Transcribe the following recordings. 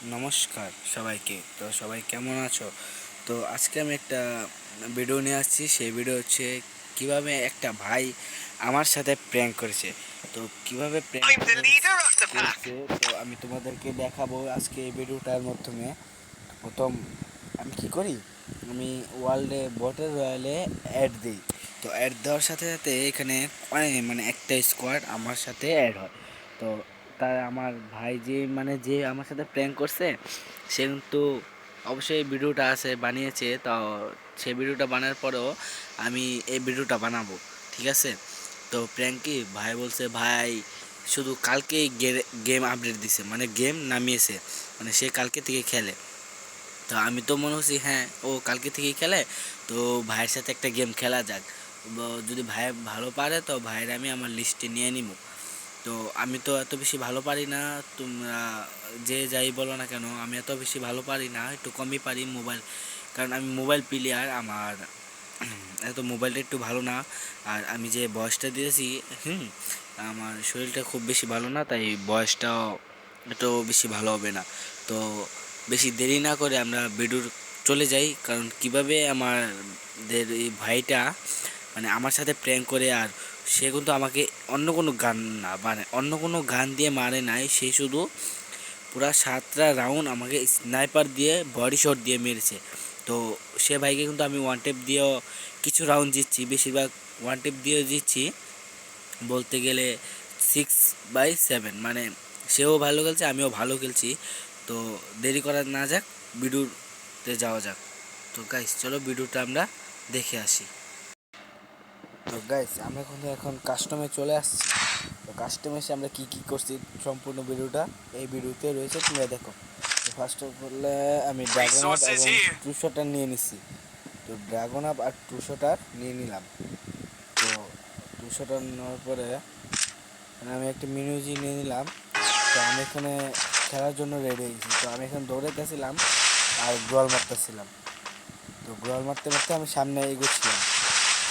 নমস্কার সবাইকে। তো সবাই কেমন আছো? তো আজকে আমি একটা ভিডিও নিয়ে আসছি। সেই ভিডিও হচ্ছে কিভাবে একটা ভাই আমার সাথে প্র্যাঙ্ক করেছে। তো কিভাবে প্র্যাঙ্ক করেছে তো আমি তোমাদেরকে দেখাবো আজকে এই ভিডিওটার মাধ্যমে। প্রথম আমি কি করি, আমি ওয়ার্ল্ডে বটের রয়্যালে অ্যাড দিই। তো অ্যাড দেওয়ার সাথে সাথে এখানে মানে একটা স্কোয়াড আমার সাথে অ্যাড হয়। তো তার আমার ভাই যে আমার সাথে প্র্যাঙ্ক করছে সে কিন্তু অবশ্যই ভিডিওটা আছে বানিয়েছে। তো সেই ভিডিওটা বানার পরেও আমি এই ভিডিওটা বানাবো, ঠিক আছে? তো প্র্যাঙ্ক কি ভাই বলছে, ভাই শুধু কালকেই গেম আপডেট দিছে, মানে গেম নামিয়েছে, মানে সে কালকে থেকে খেলে। তো আমি তো মনে হচ্ছি হ্যাঁ ও কালকে থেকেই খেলে, তো ভাইয়ের সাথে একটা গেম খেলা যাক। যদি ভাই ভালো পারে তো ভাইয়ের আমি আমার লিস্টে নিয়ে নিব। তো আমি তো এত বেশি ভালো পারি না, তোমরা যে যাই বলো না কেন, আমি এত বেশি ভালো পারি না, একটু কমই পারি মোবাইল, কারণ আমি মোবাইল প্লেয়ার। আমার এত মোবাইলটা একটু ভালো না। আর আমি যে বয়সটা দিয়েছি, আমার শরীরটা খুব বেশি ভালো না, তাই বয়সটাও একটু বেশি ভালো হবে না। তো বেশি দেরি না করে আমরা ভিডিওর চলে যাই, কারণ কিভাবে আমাদের এই ভাইটা মানে আমার সাথে প্র্যাঙ্ক করে। আর সে কিন্তু আমাকে অন্য কোনো গান না, মানে অন্য কোনো গান দিয়ে মারে নাই, সে শুধু পুরা 7টা রাউন্ড আমাকে স্নাইপার দিয়ে বডি শট দিয়ে মেরেছে। তো সে ভাইকে কিন্তু আমি ওয়ান টেপ দিয়েও কিছু রাউন্ড জিতছি, বেশিরভাগ ওয়ান টেপ দিয়েও জিতছি। বলতে গেলে 6/7, মানে সেও ভালো খেলছে আমিও ভালো খেলছি। তো দেরি করা না যাক, ভিডিওতে যাওয়া যাক। তো গাইস চলো ভিডিওটা আমরা দেখে আসি। তো গাইস আমরা এখন কাস্টমে চলে আসছি। তো কাস্টমে এসে আমরা কী কী করছি সম্পূর্ণ ভিডিওটা এই ভিডিওতে রয়েছে, তোমরা দেখো। তো ফার্স্ট অফ অল আমি ড্রাগন আপ এবং ট্রু শটার নিয়ে নিচ্ছি। তো ড্রাগন আপ আর ট্রু শটার নিয়ে নিলাম। তো ট্রু শটার নেওয়ার পরে আমি একটা মিউজি নিয়ে নিলাম। তো আমি এখানে খেলার জন্য রেডি হয়ে গেছি। তো আমি এখানে দৌড়াইতেছিলাম আর গোয়াল মারতেছিলাম। তো গোয়াল মারতে মারতে আমি সামনে এগোচ্ছিলাম।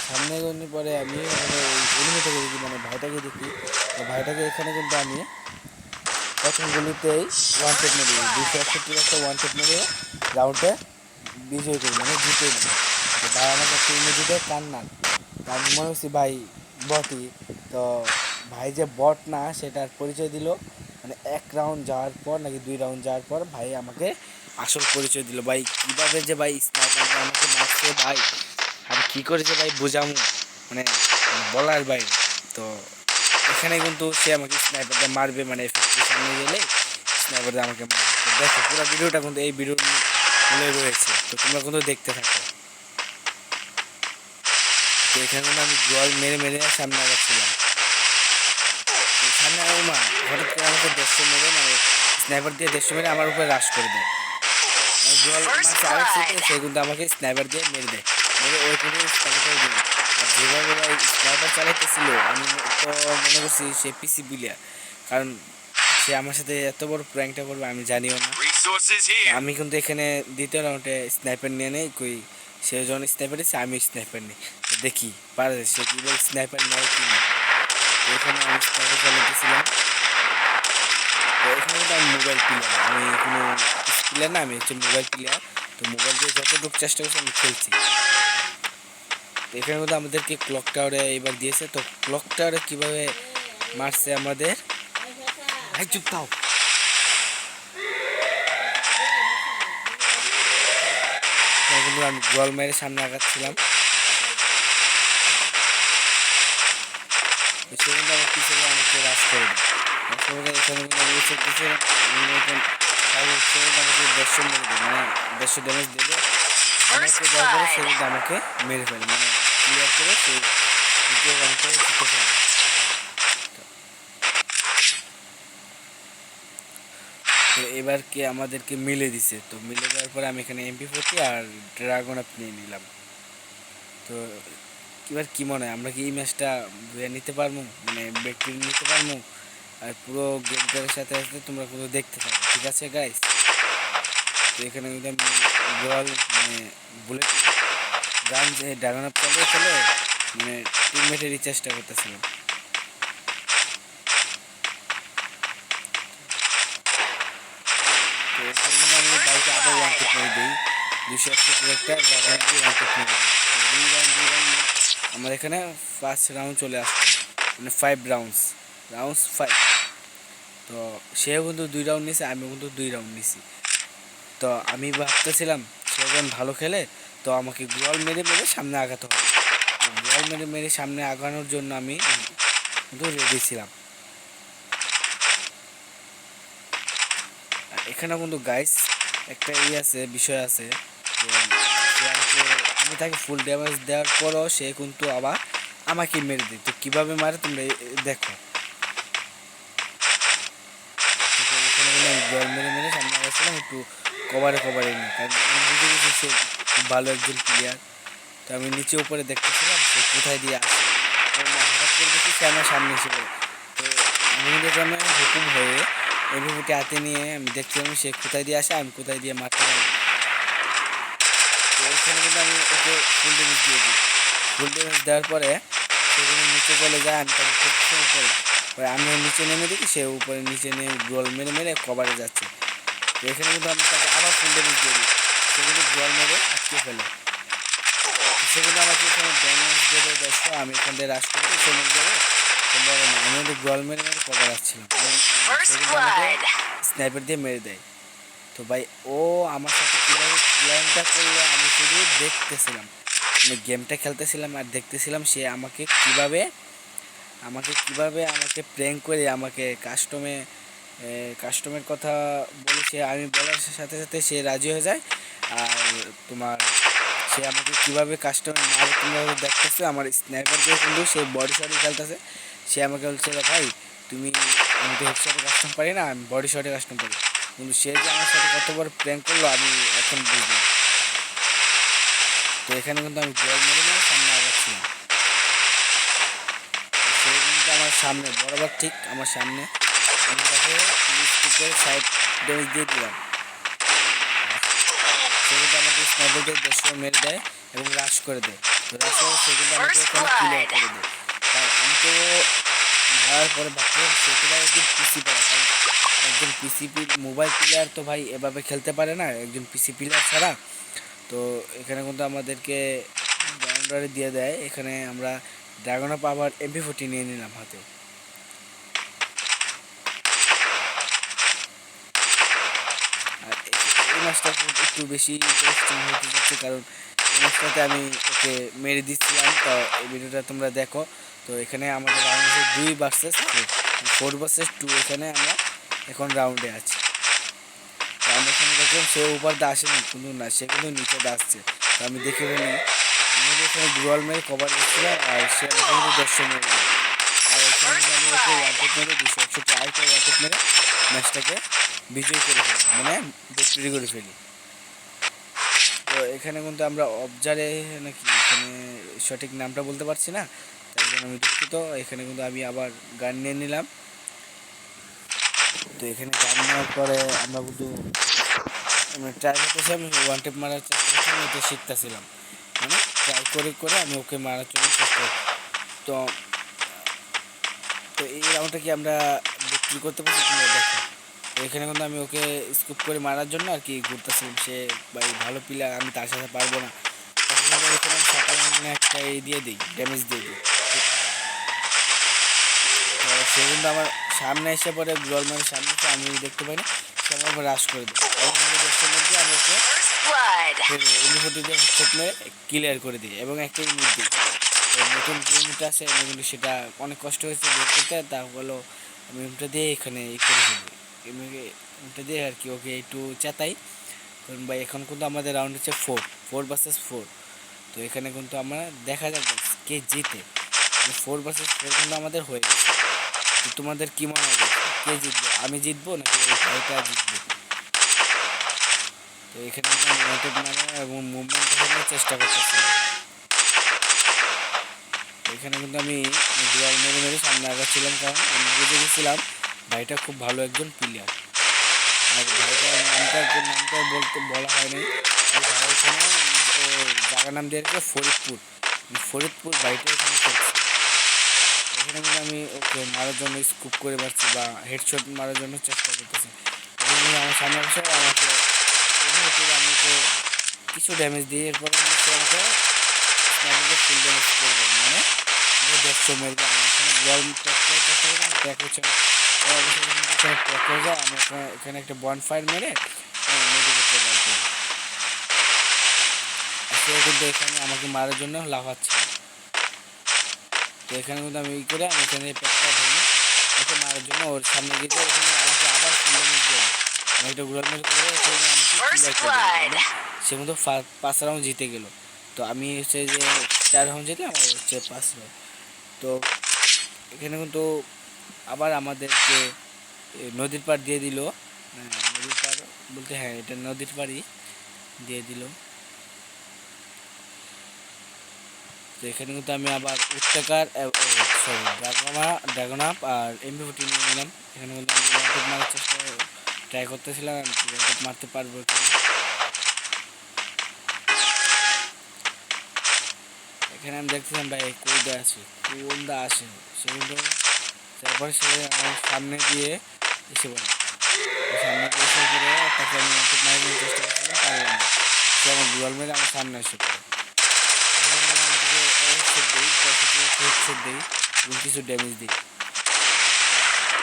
সামনে এগোনোর পরে আমি মানে এলিমিটাকে দেখি, মানে ভাইটাকে দেখি। তো ভাইটাকে এখানে কিন্তু আমি প্রথম গুলিতেই ওয়ান টেপ মেরে দিই, 261 একটা ওয়ান টেপ মেরে রাউন্ডে বিজয় করি, মানে জিতে নিই। তো ভাই আমাকে একটা ইমেজি দেয় কান্নান। তো আমি মনে করছি ভাই বটই। তো ভাই যে বট না সেটার পরিচয় দিল, মানে 1 রাউন্ড যাওয়ার পর নাকি 2 রাউন্ড যাওয়ার পর ভাই আমাকে আসল পরিচয় দিল। ভাই কীভাবে যে ভাই স্নাইপার আমাকে মারছে ভাই, আমি কী করেছে ভাই বোঝামু, মানে বলার বাইরে। তো এখানে কিন্তু সে আমাকে স্নাইপারটা মারবে, মানে সামনে গেলে স্নাইপারটা আমাকে মারবে। তো দেখো পুরো ভিডিওটা কিন্তু এই ভিডিওর মূলে রয়েছে, তো তোমরা কিন্তু দেখতে থাকো। তো এখানে কিন্তু আমি জল মেরে মেরে সামনে আগাচ্ছিলাম। তো সামনে মা হঠাৎ করে আমাকে 150 মেরে, মানে স্নাইপার দিয়ে 150 মেরে আমার উপরে রাশ করে দেয়। জল মারছে আরেক সাইডে, সে কিন্তু আমাকে স্নাইপার দিয়ে মেরে দেয়, মেরে ওই করে স্নাইপারটাও দিল। আর যেভাবে ভাই স্নাইপার চালাইতেছিল আমি তো মনে করছি সে পিসি প্লেয়ার, কারণ সে আমার সাথে এত বড় প্র্যাঙ্কটা করবে আমি জানিও না। আমি কিন্তু এখানে দ্বিতীয় রাউন্ডে স্নাইপার নিয়ে নেই কই, সে যখন স্নাইপার দিচ্ছে আমি স্নাইপার নিই, দেখি পারে সে কীভাবে স্নাইপার নেয় কি না। তো এখানে আমি স্নাইপার চালাইতেছিলাম। তো এখানে কিন্তু আমি মোবাইল প্লেয়ার, আমি কোনো প্লেয়ার না, আমি হচ্ছে মোবাইল প্লেয়ার। তো মোবাইল দিয়ে যতটুকু চেষ্টা করছি আমি খেলছি। তো এখানে কিন্তু আমাদেরকে ক্লক টাওয়ারে এবার দিয়েছে। তো ক্লক টাওয়ারে কীভাবে মারছে আমাদের, ভাই চুপ থাও। কিন্তু আমি গোল মেরে সামনে আগাচ্ছিলাম, সে কিন্তু আমার পিছনে আমাকে রাশ করে দেয়। রাশ করে দেয়, এখানে কিন্তু আমি এসে দিচ্ছে আমাকে 150 মেরে দেয়, মানে 150 ড্যামেজ দেবে আমাকে দেওয়ার পরে সে কিন্তু আমাকে মেরে ফেলে, মানে ক্লিয়ার করে সে দ্বিতীয় রাউন্ডটা জিতে ফেলে। তো এবার কে আমাদেরকে মিলে দিছে। তো মিলে দেওয়ার পরে আমি এখানে MP40 আর ড্রাগন আপ নিয়ে নিলাম। তো এবার কী মনে হয় আমরা কি এই ম্যাচটা নিতে পারবো, মানে ব্যক্তি নিতে পারবো? আর পুরো গেমটার সাথে সাথে তোমরা কিন্তু দেখতে থাকো, ঠিক আছে গাইস? তো এখানে কিন্তু আমি গোয়াল মানে বুলেট গান যে ড্রাগন আপ চালিয়ে চলে মানে টিমমেটেরই চেষ্টা করতেছিলাম। তো টেপ মেরে দিই, 261 একটা ড্রাগন দিয়ে ওয়ান টেপ মেরে দিই। তো 2 রাউন্ড আমার এখানে ফার্স্ট রাউন্ড চলে আসছে, মানে 5 রাউন্ডস 5। তো সেও কিন্তু 2 রাউন্ড নিছে, আমিও কিন্তু 2 রাউন্ড নিছি। তো আমি ভাবতেছিলাম সে যখন ভালো খেলে তো আমাকে গোয়াল মেরে মেরে সামনে আগাতে হবে। গোয়াল মেরে মেরে সামনে আগানোর জন্য আমি কিন্তু রেডি ছিলাম। এখানে কিন্তু গাইস একটা আছে, বিষয় আছে যে সে আমি তাকে ফুল ড্যামেজ দেওয়ার পরও সে কিন্তু আবার আমাকে মেরে দিই। তো কীভাবে মারে তোমরা দেখো। এখানে কিন্তু আমি গোয়াল মেরে মেরে সামনে আগাচ্ছিলাম একটু কভারে নিই, কারণ আমি বুঝে গেছি সে খুব ভালো একজন প্লেয়ার। তো আমি নিচে উপরে দেখতেছিলাম সে কোথায় দিয়ে আসে, হঠাৎ করে দেখি সে আমার সামনে এসে পড়ে। তো আমি দেখলাম হুকুম হয়ে এমনিটি হাতে নিয়ে আমি দেখছিলাম সে কোথায় দিয়ে আসে, আমি কোথায় দিয়ে মারতে পারি। তো ওইখানে কিন্তু আমি ওকে ফুল ড্যামেজ দিয়ে দিই। ফুল ড্যামেজ দেওয়ার পরে সেখানে নিচে চলে যায়, আমি তাকে উপরে আমি নিচে নেমে দেখি সে উপরে নিচে নেমে গোল মেরে মেরে কভারে যাচ্ছে। তো এখানে কিন্তু আমি তাকে আবার ফুল ড্যামেজ দিয়ে দিই, সে কিন্তু গোল মেরে আটকে ফেলে। সেগুলো আমাকে এখানে ড্যামেজ দেবে দেখো, আমি এখান থেকে রাশ করতে চলে যাবো বলে না, আমি কিন্তু গোয়াল মেরে মেরে কভার আসছিলাম, স্নাইপার দিয়ে মেরে দেয়। তো ভাই ও আমার সাথে কীভাবে প্ল্যানটা করলো আমি শুধু দেখতেছিলাম, আমি গেমটা খেলতেছিলাম আর দেখতেছিলাম সে আমাকে কীভাবে আমাকে প্র্যাঙ্ক করে আমাকে কাস্টমের কথা বলেছে, আমি বলার সাথে সাথে সে রাজি হয়ে যায়। আর তোমার সে আমাকে কীভাবে কাস্টমার মারে তোমরা দেখতেছে, আমার স্নাইপার দিয়ে কিন্তু সে বডি শটে খেলতেছে। সে আমাকে বলছে ভাই তুমি, আমি তো হেডশটে কাস্টম পারি না, আমি বডি শটে কাস্টম পারি। কিন্তু সে যে আমার সাথে কত বড় প্র্যাঙ্ক করলো আমি এখন বুঝলাম। তো এখানে কিন্তু আমি গোল মেরে মেরে সামনে আগাচ্ছিলাম। সে কিন্তু আমার সামনে বরাবর ঠিক আমার সামনে, আমি তাকে স্টিকের সাইড ড্যামেজ দিয়ে দিলাম। সে কিন্তু আমাকে স্নাইপার দিয়ে 10 মেরে দেয় এবং রাশ করে দেয়। তো রাশ করে সে কিন্তু আমাকে এখানে ক্লিয়ার করে দেয়। তাই আমি তো মারার পরে ভাবছিলাম সে তো ভাই একজন পিসি প্লেয়ার, কারণ একজন মোবাইল প্লেয়ার তো ভাই এভাবে খেলতে পারে না একজন পিসি প্লেয়ার ছাড়া। তো এখানে কিন্তু আমাদেরকে বাউন্ডারি দিয়ে দেয়, এখানে আমরা ড্রাগন অফ আবার MP40 নিয়ে নিলাম হাতে। আর এই ম্যাচটা একটু বেশি ইন্টারেস্টিং হতে যাচ্ছে, কারণ এই ম্যাচটাতে আমি ওকে মেরে দিচ্ছিলাম। তো এই ভিডিওটা তোমরা দেখো। তো এখানে আমাদের রাউন্ড আছে 2 ভার্সেস 4 ভার্সেস 2, এখানে আমরা এখন রাউন্ডে আছি। তো আমরা এখানে দেখলাম সে উপর দিয়ে আসেনি কিন্তু না, সে কিন্তু নিচে আসছে। তো আমি দেখে ফেলি, আমি এখানে দুয়াল মেরে কভার দিচ্ছিলাম আর সে কিন্তু 10 মেরে দিল। আর এখানে আমি ওকে ওয়ানটেপ মেরে 261 আরেকটা ওয়ানটেপ মেরে ম্যাচটাকে বিজয় করে ফেলি, মানে ভিক্টরি করে ফেলি। তো এখানে কিন্তু আমরা অবজারে নাকি এখানে সঠিক নামটা বলতে পারছি না, তাই জন্য আমি দুঃখিত। এখানে কিন্তু আমি আবার গান নিয়ে নিলাম। তো এখানে গান নেওয়ার পরে আমরা কিন্তু ট্রাই করতেছি, আমি ওয়ান টেপ মারার চেষ্টা করছিলাম, এটা শিখতেছিলাম, মানে ট্রাই করে আমি ওকে মারার জন্য চেষ্টা করি। তো তো এই রাউন্ডটা কি আমরা বিক্রি করতে পারছি তোমরা দেখো। তো এখানে কিন্তু আমি ওকে স্কুপ করে মারার জন্য আর কি ঘুরতেছিলাম, সে ভাই ভালো প্লেয়ার, আমি তার সাথে পারবো না। তখন এখানে আমি একটা দিয়ে দিই, ড্যামেজ দিয়ে দিই। তো সে কিন্তু আমার সামনে এসে পরে গ্লোয়াল মারের সামনে এসে আমি দেখতে পাই না, সে আমার উপর রাশ করে দিই। আমি ওকে MP40 দিয়ে হেডশট মেরে ক্লিয়ার করে দিই এবং একটা ইউনিট দিই। নতুন ইউনিট আছে কিন্তু সেটা অনেক কষ্ট হয়েছে বের করতে, তা হলো আমি ইউনিটটা দিয়ে এখানে করে ফেলি, ইউনিটটা দিয়ে আর কি ওকে একটু চেতাই। কারণ ভাই এখন কিন্তু আমাদের রাউন্ড হচ্ছে 4 ভার্সেস 4। তো এখানে কিন্তু আমরা দেখা যাক কে জিতে। 4 ভার্সেস 4 কিন্তু আমাদের হয়ে গেছে। তো তোমাদের কি মনে হবে কে জিতবে, আমি জিতবো নাকি ওই ভাইটা জিতবে? তো এখানে এবং মুভমেন্ট করার চেষ্টা করতেছি। এখানে কিন্তু আমি মেরে মেরে সামনে আগাচ্ছিলাম, কারণ আমি বুঝে গেছিলাম ভাইটা খুব ভালো একজন প্লেয়ার। আর ভাইটার নামটা বলা হয়নি, ভাই এখানে জায়গার নাম দিয়ে রেখে ফরিদপুর ভাইটা এখানে খেলছে। এখানে কিন্তু আমি ওকে মারার জন্য স্কুপ করে পারছি বা হেডশট মারার জন্য চেষ্টা করতেছি। আমার সামনে বসে আমাকে হতে আমি ওকে কিছু ড্যামেজ দিই, এরপরে কিন্তু সে আমাকে স্নাইপারকে ফুল ড্যামেজ করবে, মানে আমি 150 মেরবে। আমি এখানে গোয়াল ট্র্যাক করার চেষ্টা করি, ট্র্যাক হচ্ছে অবশ্যই কিন্তু এখানে ট্র্যাক হয়ে যায়। আমি এখানে একটা বন ফায়ার মেরে মেডি করতে পারছি। সে কিন্তু এখানে আমাকে মারার জন্য লাফাচ্ছে। তো এখানে কিন্তু আমি করে আমি এখানে প্যাকটা ধরি ওকে মারার জন্য, ওর সামনে গিয়ে এখানে আমাকে আবার ফুল ড্যামেজ দেবে। আমি একটা গোলাল মেরে করে আমাকে সে মতো 5 রাউন্ড জিতে গেল। তো আমি হচ্ছে যে 4 রাউন্ড জিতলাম, আমার হচ্ছে 5 রাউন্ড। তো এখানে কিন্তু আবার আমাদেরকে নদীর পাড় দিয়ে দিল। নদীর পাড় বলতে হ্যাঁ এটা নদীর পাড়ই দিয়ে দিল। তো এখানে কিন্তু আমি আবার উত্তেকার সরি ড্রাগন আপ আর MP40 নিয়ে নিলাম। এখানে কিন্তু আমি ওয়ান মারার চেষ্টা ট্রাই করতেছিলাম ওয়ান মারতে পারবো কিনা। এখানে আমি দেখছিলাম ভাই কোনটা আছে কোনটা আসে, সে কিন্তু তারপরে সে আমার সামনে দিয়ে এসে পড়ে, সামনে দিয়ে এসে পড়ে তাকে আমি মারার চেষ্টা করছিলাম, পারলাম না। সে আমার গুগল মেরে আমার সামনে এসে পড়ে, দিই এবং কিছু ড্যামেজ দিই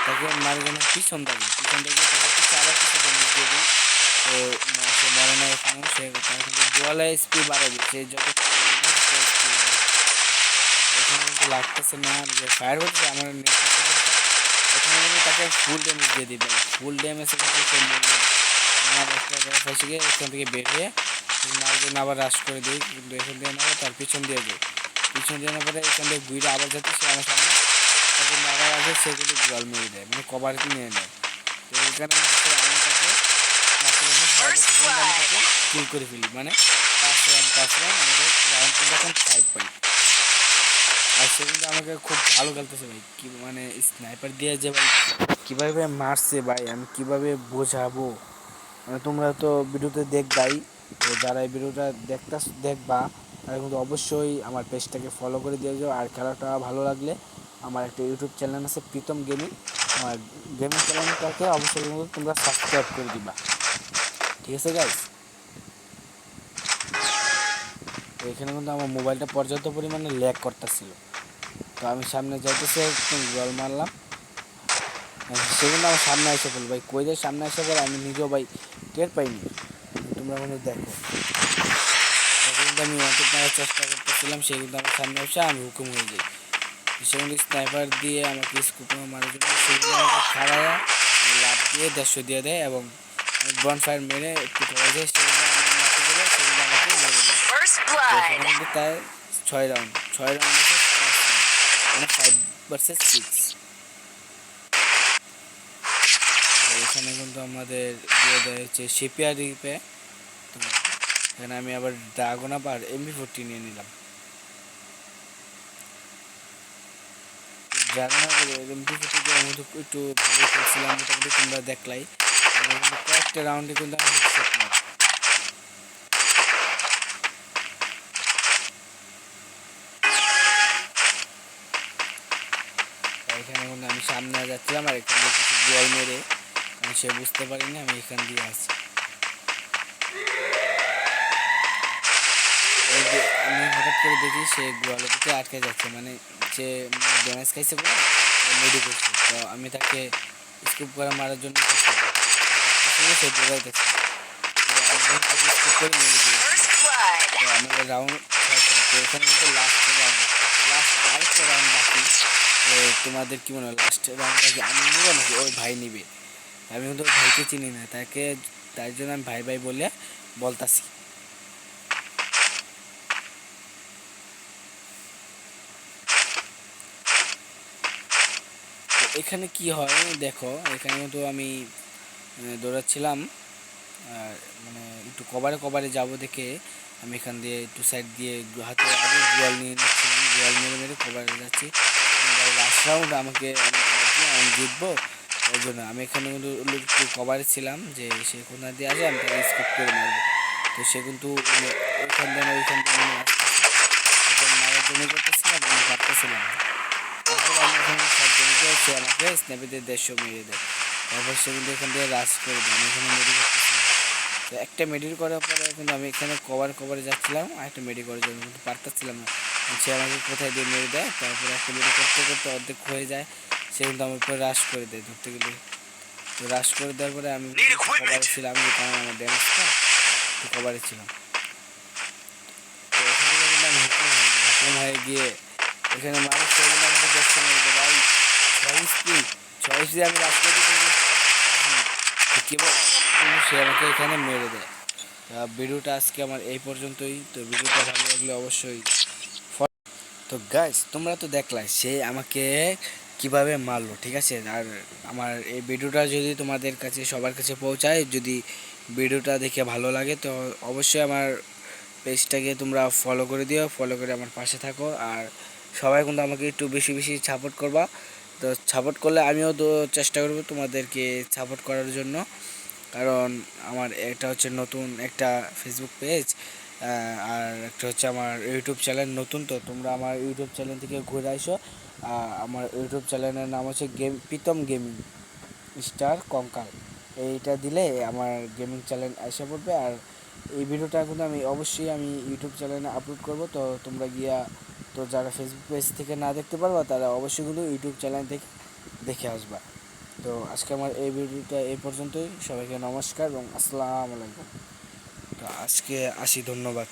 তাকে মারার জন্য পিছন থাকি তাকে আবার কিছু ড্যামেজ দিয়ে দিই। তো সে মরে না এখনো, সে তার কিন্তু গোয়ালে স্পিড বাড়াই দিচ্ছে যত এখানে কিন্তু লাগতেছে না, যে ফায়ার করতেছে আমার এখানে কিন্তু তাকে ফুল ড্যামেজ দিয়ে দিই ভাই, ফুল ড্যামেজ ফাঁসে গিয়ে এখান থেকে বের হয়ে মারার জন্য আবার রাশ করে দিই, কিন্তু এখান থেকে মারে তার পিছন দিয়ে দিই, পিছন দিয়ে পরে এখান থেকে ঘুরে আবার যাতে সে আমার সামনে তাকে মারার আগে সে কিন্তু জল মেরে দেয়, মানে কভার নিয়ে নেয়। তো এখানে আমি তাকে কিল করে ফেলি, মানে 5 রাউন্ড আমাদের রাউন্ড কিন্তু এখন 5 পাই। আর সে কিন্তু আমাকে খুব ভালো খেলতেছে ভাই, কি মানে স্নাইপার দিয়ে যে ভাই কীভাবে মারছে ভাই আমি কীভাবে বোঝাবো, মানে তোমরা তো ভিডিওতে দেখবাই। তো যারা এই ভিডিওটা দেখবা তারা কিন্তু অবশ্যই আমার পেজটাকে ফলো করে দিয়ে যাও। আর খেলাটা ভালো লাগলে আমার একটা ইউটিউব চ্যানেল আছে প্রীতম গেমিং, আমার গেমিং চ্যানেলটাকে অবশ্যই কিন্তু তোমরা সাবস্ক্রাইব করে দিবা, ঠিক আছে গাইস। তো এখানে কিন্তু আমার মোবাইলটা পর্যাপ্ত পরিমাণে ল্যাগ করতেছিল, তো আমি সামনে যাইতেছে একটু জল মারলাম, সে কিন্তু আমার সামনে এসে পড়ল ভাই, কই যে সামনে এসে পড়ে আমি নিজেও ভাই টের পাইনি। তোমরা কিন্তু দেখো কিন্তু আমি ওয়ান্টেড মারার চেষ্টা করতেছিলাম, সে কিন্তু আমার সামনে এসে আমি হুকুম হয়ে যাই। সে কিন্তু স্নাইপার দিয়ে আমাকে স্কুপ মারার জন্য সেগুলো আমাকে খাড়ায়া লাভ দিয়ে 150 দিয়ে দেয় এবং বন ফায়ার মেরে একটু করে যায়, সেগুলো আমার মারতে গেলে সেগুলো আমাকে মেরে দেয়। সেখানে কিন্তু তার 6 রাউন্ড মানে 5 ভার্সেস 6। এখানে কিন্তু আমাদের দিয়ে দেয় হচ্ছে শিপিয়ার রিপে। তো এখানে আমি আবার ড্রাগন আপ আর MP40 নিয়ে নিলাম। ড্রাগন আপ MP40 দিয়ে আমি একটু ভালোই খেলছিলাম মোটামুটি, তোমরা দেখলাই কয়েকটা রাউন্ডে কিন্তু আমি হেডশট মারি। এখানে কিন্তু আমি সামনে যাচ্ছিলাম আর এখানে কিছু বল মেরে আমি সে বুঝতে পারিনি আমি এখান দিয়ে আসছি। আমি হঠাৎ করে দেখি সে গোয়ালের দিকে আটকে যাচ্ছে, মানে সে ড্যামেজ খাইছে বলে মেডি করছে। তো আমি তাকে স্কুপ করে মারার জন্য সে দৌড়াইতেছে, তো আমি তাকে স্কুপ করে মেরে দিয়েছি। তো আমাদের রাউন্ড 6, তো এখানে কিন্তু লাস্ট আরেকটা রাউন্ড বাকি। তো তোমাদের কি মনে হয় লাস্ট রাউন্ডটা কি আমি নিব নাকি ওই ভাই নিবে? আমি কিন্তু ওই ভাইকে চিনি না, তার জন্য আমি ভাই ভাই বলে বলতাছি। এখানে কি হয় দেখো, এখানে কিন্তু আমি দৌড়াচ্ছিলাম আর মানে একটু কভারে যাব দেখে আমি এখান দিয়ে একটু সাইড দিয়ে হাতে আগে গোয়াল নিয়ে নিচ্ছিলাম, গোয়াল মেরে মেরে কভারে যাচ্ছি। লাস্ট রাউন্ড আমাকে আমি জিতবো, ওই জন্য আমি এখানে কিন্তু একটু কভারে ছিলাম যে সে কোথা দিয়ে আসে আমি তাকে স্কিপ করে মারবো। তো সে কিন্তু ওইখান দিয়ে মারার জন্য করতেছিলাম আমি পারতেছিলাম না। তারপর আমি এখানে সব জমিতে সে আমাকে স্ন্যাপে দিয়ে 150 মেরে দেয়। তারপর সে কিন্তু এখান থেকে রাশ করে দেয়, আমি এখানে মেরে করতেছিলাম। তো একটা মেডি করার পরে কিন্তু আমি এখানে কভারে যাচ্ছিলাম, আর একটা মেডি করার জন্য কিন্তু পারতাছিলাম না। সে আমাকে কোথায় দিয়ে মেরে দেয়, তারপরে একটা মেডি করতে করতে অর্ধেক হয়ে যায়, সে কিন্তু আমার উপরে রাশ করে দেয় ধরতে গেলে। তো রাশ করে দেওয়ার পরে আমি কভারে ছিলাম, যে কারণে আমার ড্যামেজটা তো কভারে ছিলাম। তো এখান থেকে কিন্তু আমি হুকুম হয়ে গিয়ে এখানে মানুষ সেগুলো আমাকে দেখছে না, যে ভাই 6 স্পিড আমি রাশ করে দিই, কিন্তু সে আমাকে এখানে মেরে দেয়। ভিডিওটা আজকে আমার এই পর্যন্তই। তো ভিডিওটা ভালো লাগলে অবশ্যই তো গাইস তোমরা তো দেখলাই সে আমাকে কিভাবে মারলো, ঠিক আছে। আর আমার এই ভিডিওটা যদি তোমাদের কাছে সবার কাছে পৌঁছায়, যদি ভিডিওটা দেখে ভালো লাগে, তো অবশ্যই আমার পেজটাকে তোমরা ফলো করে দিও, ফলো করে আমার পাশে থাকো। আর সবাই কিন্তু আমাকে একটু বেশি বেশি সাপোর্ট করবা। তো সাপোর্ট করলে আমিও তো চেষ্টা করবো তোমাদেরকে সাপোর্ট করার জন্য, কারণ আমার এটা হচ্ছে নতুন একটা ফেসবুক পেজ, আর একটা হচ্ছে আমার ইউটিউব চ্যানেল নতুন। তো তোমরা আমার ইউটিউব চ্যানেল থেকে ঘুরে আসো। আমার ইউটিউব চ্যানেলের নাম হচ্ছে প্রীতম গেমিং স্টার কঙ্কাল। এইটা দিলে আমার গেমিং চ্যানেল এসে পড়বে। আর এই ভিডিওটা কিন্তু আমি অবশ্যই ইউটিউব চ্যানেলে আপলোড করব। তো তোমরা গিয়া, তো যারা ফেসবুক পেজ থেকে না দেখতে পারবা, তারা অবশ্যই কিন্তু ইউটিউব চ্যানেল থেকে দেখে আসবা। তো আজকে আমার এই ভিডিওটা এই পর্যন্তই। সবাইকে নমস্কার এবং আসসালামু আলাইকুম। তো আজকে আসি, ধন্যবাদ।